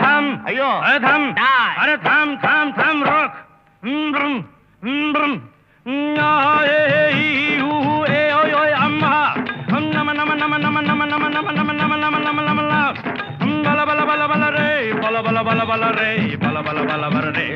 থাম আইয়ো থাম তাই। আরে থাম থাম থাম রক ব্রুম ব্রুম এ ওই ওই আম্মা নম নম নম নম নম নম নম নম নম নম নম নম বলা বলা বলা বলা রে বলা বলা বলা বলা রে বলা বলা বলা বলা রে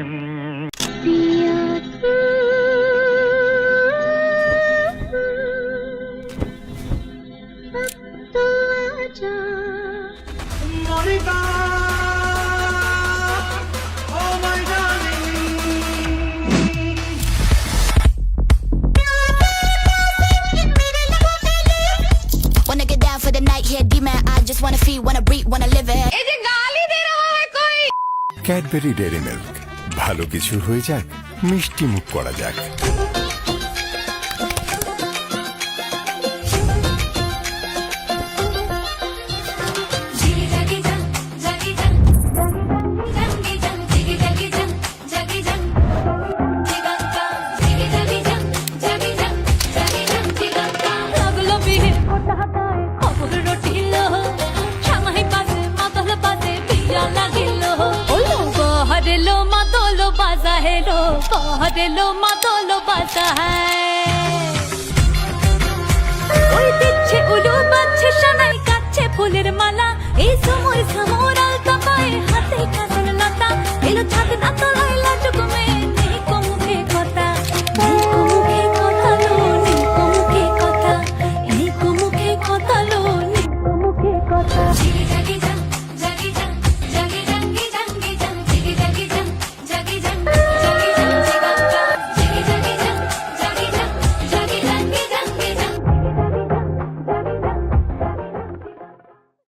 Wanna get down for the night, yeah, D-man. I just wanna feel, wanna breathe, wanna live it. Cadbury dairy milk, ভালো কিছু হয়ে যাক, মিষ্টি মুখ করা যাক। হেলো মাদলো বাজা ওই দিচ্ছে উলু বাজছে সানাই কাচ্ছে ফুলের মালা এই সময় সমরাল কাপায় হাতে কাজল লতা এলো ছাদ না তলায় লাজুকমে নেই মুখে কথা নেই মুখে কথা লো নেই মুখে কথা নেই মুখে কথা লো নেই মুখে কথা